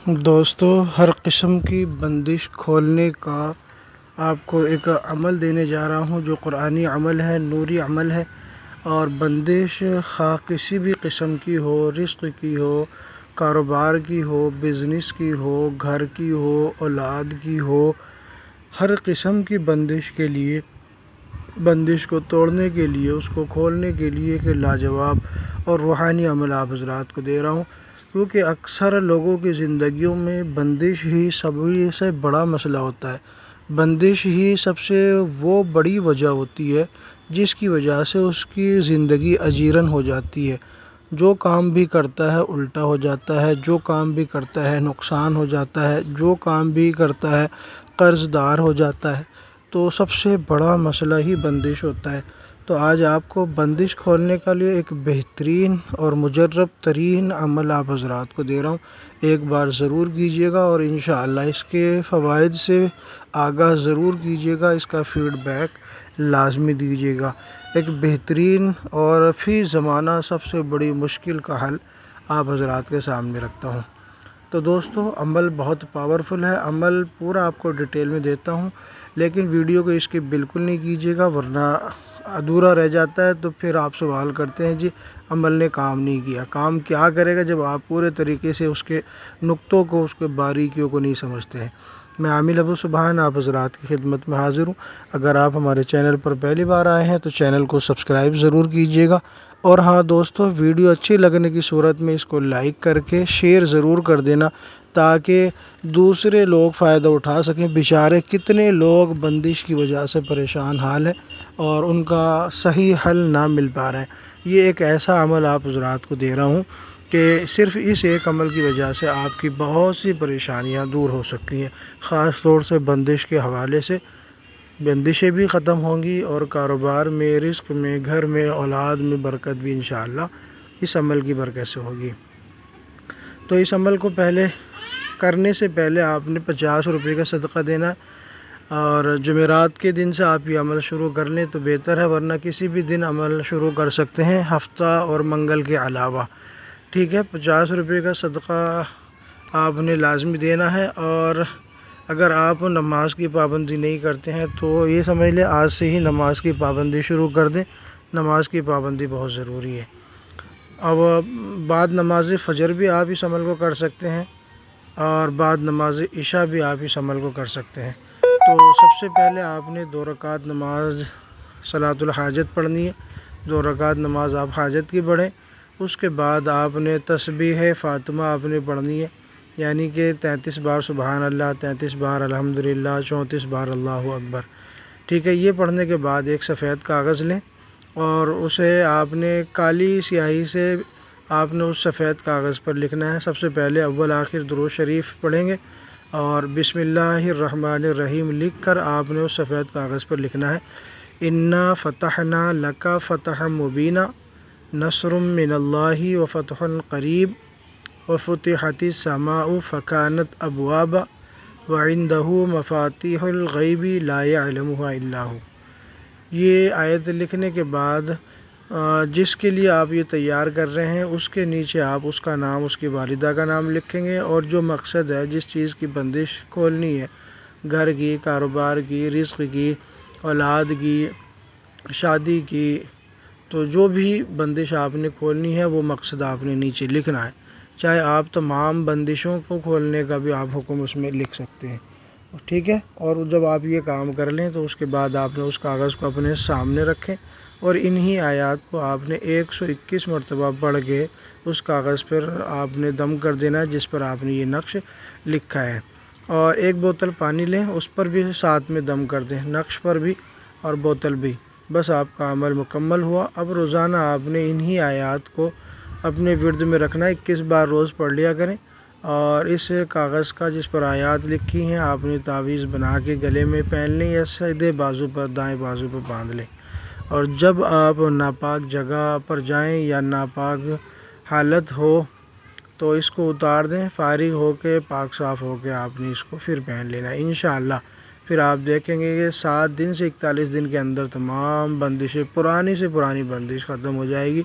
دوستو، ہر قسم کی بندش کھولنے کا آپ کو ایک عمل دینے جا رہا ہوں جو قرآنی عمل ہے، نوری عمل ہے۔ اور بندش خواہ کسی بھی قسم کی ہو، رزق کی ہو، کاروبار کی ہو، بزنس کی ہو، گھر کی ہو، اولاد کی ہو، ہر قسم کی بندش کے لیے، بندش کو توڑنے کے لیے، اس کو کھولنے کے لیے ایک لاجواب اور روحانی عمل آپ حضرات کو دے رہا ہوں، کیونکہ اکثر لوگوں کی زندگیوں میں بندش ہی سبھی سے بڑا مسئلہ ہوتا ہے۔ بندش ہی سب سے وہ بڑی وجہ ہوتی ہے جس کی وجہ سے اس کی زندگی اجیرن ہو جاتی ہے۔ جو کام بھی کرتا ہے الٹا ہو جاتا ہے، جو کام بھی کرتا ہے نقصان ہو جاتا ہے، جو کام بھی کرتا ہے قرض دار ہو جاتا ہے۔ تو سب سے بڑا مسئلہ ہی بندش ہوتا ہے۔ تو آج آپ کو بندش کھولنے کے لیے ایک بہترین اور مجرب ترین عمل آپ حضرات کو دے رہا ہوں۔ ایک بار ضرور کیجیے گا اور انشاءاللہ اس کے فوائد سے آگاہ ضرور کیجیے گا، اس کا فیڈ بیک لازمی دیجیے گا۔ ایک بہترین اور فی زمانہ سب سے بڑی مشکل کا حل آپ حضرات کے سامنے رکھتا ہوں۔ تو دوستو، عمل بہت پاورفل ہے، عمل پورا آپ کو ڈیٹیل میں دیتا ہوں، لیکن ویڈیو کو اس کی بالکل نہیں کیجیے گا ورنہ ادھورا رہ جاتا ہے۔ تو پھر آپ سوال کرتے ہیں جی عمل نے کام نہیں کیا۔ کام کیا کرے گا جب آپ پورے طریقے سے اس کے نقطوں کو، اس کے باریکیوں کو نہیں سمجھتے ہیں۔ میں عامل ابو سبحان آپ حضرات کی خدمت میں حاضر ہوں۔ اگر آپ ہمارے چینل پر پہلی بار آئے ہیں تو چینل کو سبسکرائب ضرور کیجیے گا، اور ہاں دوستو، ویڈیو اچھی لگنے کی صورت میں اس کو لائک کر کے شیئر ضرور کر دینا تاکہ دوسرے لوگ فائدہ اٹھا سکیں۔ بیچارے کتنے لوگ بندش کی وجہ سے پریشان حال ہیں اور ان کا صحیح حل نہ مل پا رہا ہے۔ یہ ایک ایسا عمل آپ حضرات کو دے رہا ہوں کہ صرف اس ایک عمل کی وجہ سے آپ کی بہت سی پریشانیاں دور ہو سکتی ہیں، خاص طور سے بندش کے حوالے سے۔ بندشیں بھی ختم ہوں گی اور کاروبار میں، رزق میں، گھر میں، اولاد میں برکت بھی انشاءاللہ اس عمل کی برکت سے ہوگی۔ تو اس عمل کو کرنے سے پہلے آپ نے 50 روپے کا صدقہ دینا ہے، اور جمعرات کے دن سے آپ یہ عمل شروع کر لیں تو بہتر ہے، ورنہ کسی بھی دن عمل شروع کر سکتے ہیں، ہفتہ اور منگل کے علاوہ۔ ٹھیک ہے، 50 روپے کا صدقہ آپ نے لازمی دینا ہے۔ اور اگر آپ نماز کی پابندی نہیں کرتے ہیں تو یہ سمجھ لیں آج سے ہی نماز کی پابندی شروع کر دیں۔ نماز کی پابندی بہت ضروری ہے۔ اب بعد نماز فجر بھی آپ اس عمل کو کر سکتے ہیں، اور بعد نماز عشاء بھی آپ اس عمل کو کر سکتے ہیں۔ تو سب سے پہلے آپ نے 2 رکعت نماز صلاۃ الحاجت پڑھنی ہے۔ 2 رکعت نماز آپ حاجت کی پڑھیں۔ اس کے بعد آپ نے تسبیح فاطمہ آپ نے پڑھنی ہے، یعنی کہ 33 بار سبحان اللہ، 33 بار الحمدللہ، 34 بار اللہ اکبر۔ ٹھیک ہے، یہ پڑھنے کے بعد ایک سفید کاغذ لیں اور اسے آپ نے کالی سیاہی سے آپ نے اس سفید کاغذ پر لکھنا ہے۔ سب سے پہلے اول آخر درود شریف پڑھیں گے اور بسم اللہ الرحمن الرحیم لکھ کر آپ نے اس سفید کاغذ پر لکھنا ہے: انا فتحنا لک فتحا مبینا نصر من اللہ وفتح قریب وفتحت السماء فکانت ابوابا وعندہ مفاتیح الغیب لا یعلمها الا هو۔ یہ آیت لکھنے کے بعد جس کے لیے آپ یہ تیار کر رہے ہیں اس کے نیچے آپ اس کا نام، اس کی والدہ کا نام لکھیں گے، اور جو مقصد ہے، جس چیز کی بندش کھولنی ہے، گھر کی، کاروبار کی، رزق کی، اولاد کی، شادی کی، تو جو بھی بندش آپ نے کھولنی ہے وہ مقصد آپ نے نیچے لکھنا ہے۔ چاہے آپ تمام بندشوں کو کھولنے کا بھی آپ حکم اس میں لکھ سکتے ہیں۔ ٹھیک ہے، اور جب آپ یہ کام کر لیں تو اس کے بعد آپ نے اس کاغذ کو اپنے سامنے رکھیں اور انہی آیات کو آپ نے 121 مرتبہ پڑھ کے اس کاغذ پر آپ نے دم کر دینا ہے جس پر آپ نے یہ نقش لکھا ہے، اور ایک بوتل پانی لیں، اس پر بھی ساتھ میں دم کر دیں، نقش پر بھی اور بوتل بھی۔ بس آپ کا عمل مکمل ہوا۔ اب روزانہ آپ نے انہی آیات کو اپنے ورد میں رکھنا ہے، 21 بار روز پڑھ لیا کریں، اور اس کاغذ کا جس پر آیات لکھی ہیں آپ نے تعویذ بنا کے گلے میں پہن لیں یا سیدھے بازو پر، دائیں بازو پر باندھ لیں، اور جب آپ ناپاک جگہ پر جائیں یا ناپاک حالت ہو تو اس کو اتار دیں، فارغ ہو کے، پاک صاف ہو کے آپ نے اس کو پھر پہن لینا ہے انشاءاللہ۔ پھر آپ دیکھیں گے کہ 7 دن سے 41 دن کے اندر تمام بندشیں، پرانی سے پرانی بندش ختم ہو جائے گی،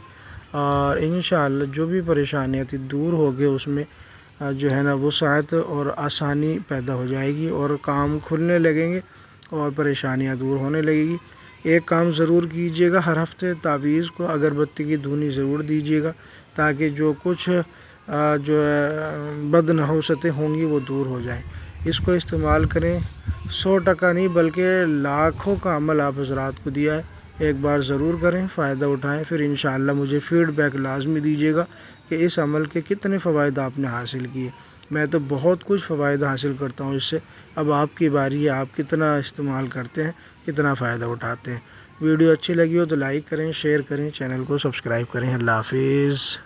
اور انشاءاللہ جو بھی پریشانیاں تھی دور ہو گئے، اس میں جو ہے نا وسعت اور آسانی پیدا ہو جائے گی اور کام کھلنے لگیں گے اور پریشانیاں دور ہونے لگے گی۔ ایک کام ضرور کیجیے گا، ہر ہفتے تعویذ کو اگربتی کی دھونی ضرور دیجیے گا، تاکہ جو کچھ جو بد نحوستیں ہوں گی وہ دور ہو جائیں۔ اس کو استعمال کریں، 100% نہیں بلکہ لاکھوں کا عمل آپ حضرات کو دیا ہے، ایک بار ضرور کریں، فائدہ اٹھائیں، پھر انشاءاللہ مجھے فیڈ بیک لازمی دیجیے گا کہ اس عمل کے کتنے فوائد آپ نے حاصل کیے۔ میں تو بہت کچھ فوائد حاصل کرتا ہوں اس سے، اب آپ کی باری ہے، آپ کتنا استعمال کرتے ہیں، کتنا فائدہ اٹھاتے ہیں۔ ویڈیو اچھی لگی ہو تو لائک کریں، شیئر کریں، چینل کو سبسکرائب کریں۔ اللہ حافظ۔